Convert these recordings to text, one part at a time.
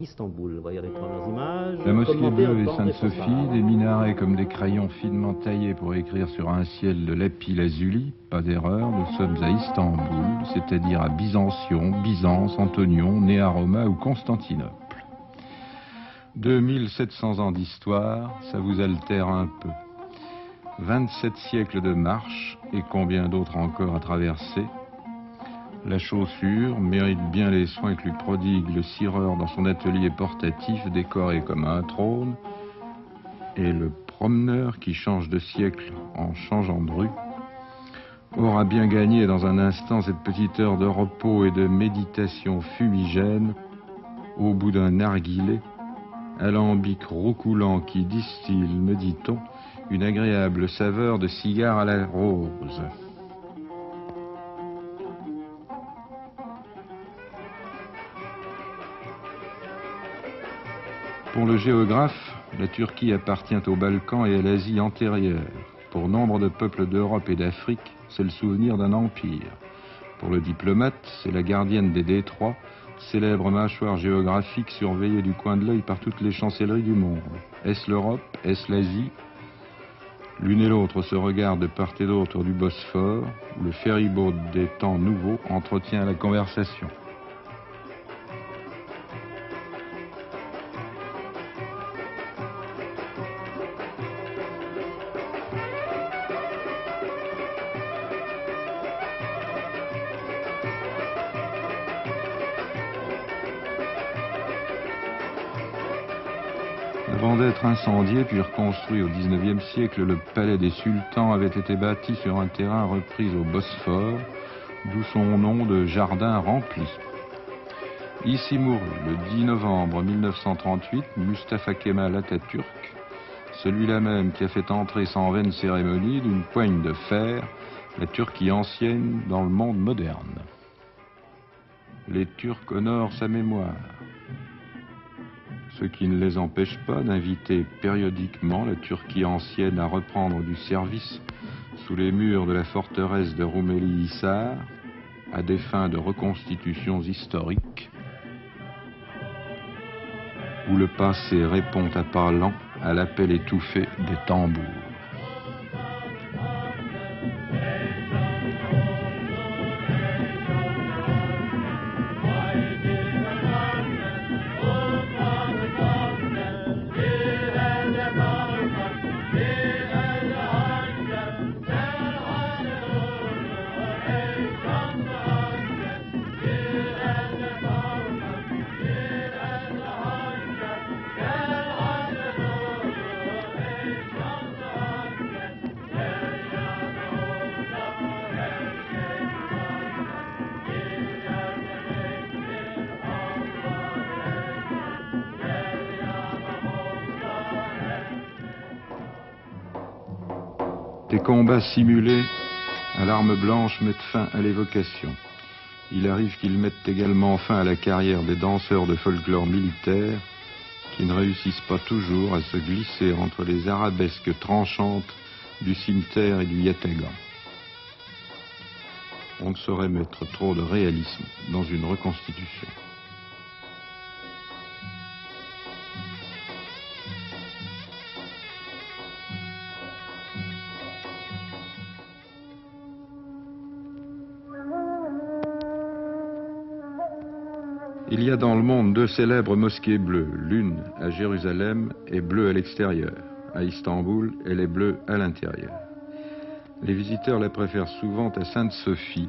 Istanbul, voyez les premières images. La mosquée bleue et Sainte-Sophie, des minarets comme des crayons finement taillés pour écrire sur un ciel de lapis-lazuli. Pas d'erreur, nous sommes à Istanbul, c'est-à-dire à Byzantion, Byzance, Antonion, né à Roma ou Constantinople. 2700 ans d'histoire, ça vous altère un peu. 27 siècles de marche et combien d'autres encore à traverser. La chaussure mérite bien les soins que lui prodigue le cireur dans son atelier portatif décoré comme un trône. Et le promeneur qui change de siècle en changeant de rue aura bien gagné dans un instant cette petite heure de repos et de méditation fumigène au bout d'un narguilé, alambic roucoulant qui distille, me dit-on, une agréable saveur de cigare à la rose. Pour le géographe, la Turquie appartient aux Balkans et à l'Asie antérieure. Pour nombre de peuples d'Europe et d'Afrique, c'est le souvenir d'un empire. Pour le diplomate, c'est la gardienne des détroits, célèbre mâchoire géographique surveillée du coin de l'œil par toutes les chancelleries du monde. Est-ce l'Europe? Est-ce l'Asie? L'une et l'autre se regardent de part et d'autre du Bosphore, où le ferryboat des temps nouveaux entretient la conversation. Avant d'être incendié puis reconstruit au XIXe siècle, le palais des sultans avait été bâti sur un terrain repris au Bosphore, d'où son nom de jardin rempli. Ici mourut le 10 novembre 1938 Mustafa Kemal Atatürk, celui-là même qui a fait entrer sans vaine cérémonie d'une poigne de fer la Turquie ancienne dans le monde moderne. Les Turcs honorent sa mémoire, ce qui ne les empêche pas d'inviter périodiquement la Turquie ancienne à reprendre du service sous les murs de la forteresse de Rumeli-Hisar à des fins de reconstitutions historiques où le passé répond à pas lents à l'appel étouffé des tambours. Des combats simulés à l'arme blanche mettent fin à l'évocation. Il arrive qu'ils mettent également fin à la carrière des danseurs de folklore militaire qui ne réussissent pas toujours à se glisser entre les arabesques tranchantes du cimetière et du yatagan. On ne saurait mettre trop de réalisme dans une reconstitution. Il y a dans le monde deux célèbres mosquées bleues. L'une, à Jérusalem, est bleue à l'extérieur. À Istanbul, elle est bleue à l'intérieur. Les visiteurs la préfèrent souvent à Sainte-Sophie,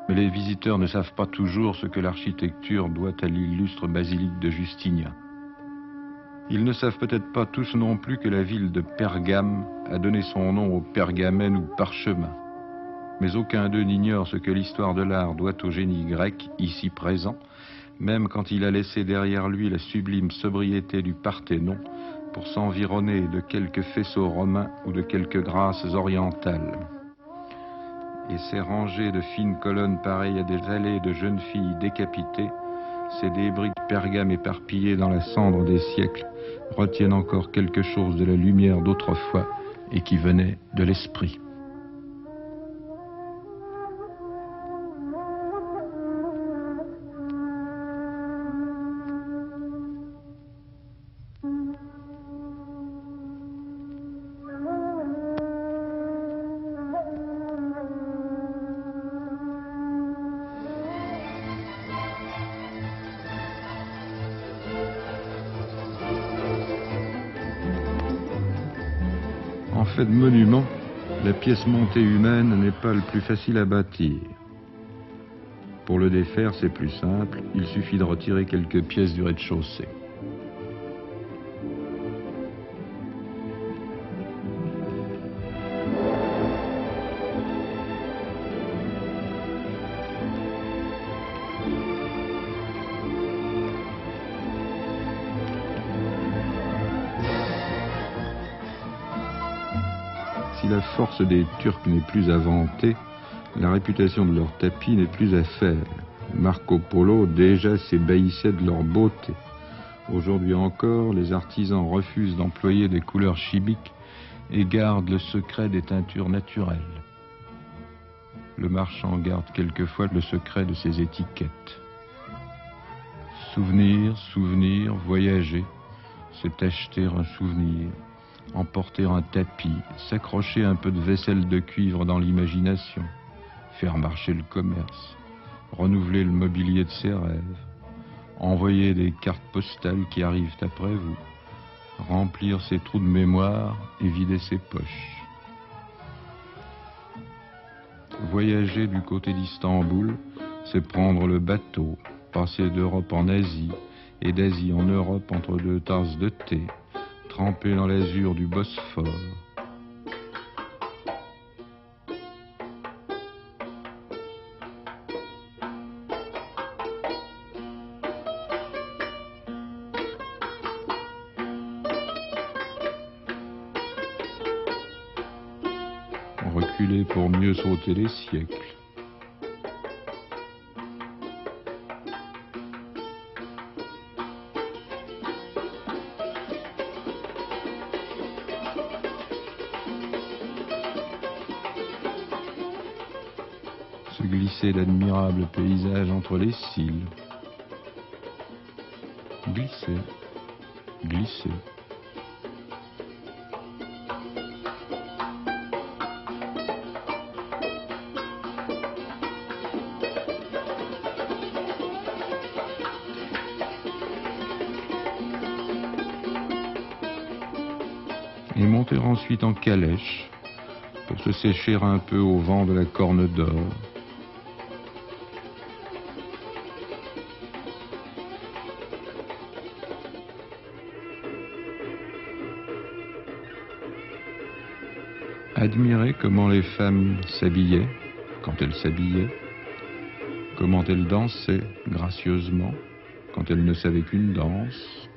mais les visiteurs ne savent pas toujours ce que l'architecture doit à l'illustre basilique de Justinien. Ils ne savent peut-être pas tous non plus que la ville de Pergame a donné son nom au pergamène ou parchemin. Mais aucun d'eux n'ignore ce que l'histoire de l'art doit au génie grec, ici présent, même quand il a laissé derrière lui la sublime sobriété du Parthénon pour s'environner de quelques faisceaux romains ou de quelques grâces orientales. Et ces rangées de fines colonnes pareilles à des allées de jeunes filles décapitées, ces débris de Pergame éparpillés dans la cendre des siècles, retiennent encore quelque chose de la lumière d'autrefois et qui venait de l'esprit. fait de monument, la pièce montée humaine n'est pas le plus facile à bâtir. Pour le défaire, c'est plus simple, il suffit de retirer quelques pièces du rez-de-chaussée. Si la force des Turcs n'est plus à vanter, la réputation de leurs tapis n'est plus à faire. Marco Polo déjà s'ébahissait de leur beauté. Aujourd'hui encore, les artisans refusent d'employer des couleurs chimiques et gardent le secret des teintures naturelles. Le marchand garde quelquefois le secret de ses étiquettes. Souvenir, souvenir, voyager, c'est acheter un souvenir, emporter un tapis, s'accrocher un peu de vaisselle de cuivre dans l'imagination, faire marcher le commerce, renouveler le mobilier de ses rêves, envoyer des cartes postales qui arrivent après vous, remplir ses trous de mémoire et vider ses poches. Voyager du côté d'Istanbul, c'est prendre le bateau, passer d'Europe en Asie et d'Asie en Europe entre deux tasses de thé, trempé dans l'azur du Bosphore. Reculer pour mieux sauter les siècles. Se glisser d'admirables paysages entre les cils. Glisser, glisser. Et monter ensuite en calèche pour se sécher un peu au vent de la Corne d'Or. Admirer comment les femmes s'habillaient, quand elles s'habillaient, comment elles dansaient gracieusement, quand elles ne savaient qu'une danse.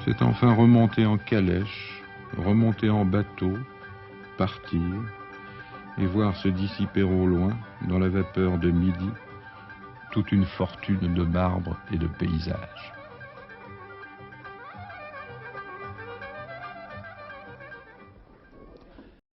C'est enfin remonter en calèche, remonter en bateau, partir, et voir se dissiper au loin, dans la vapeur de midi, toute une fortune de marbre et de paysages.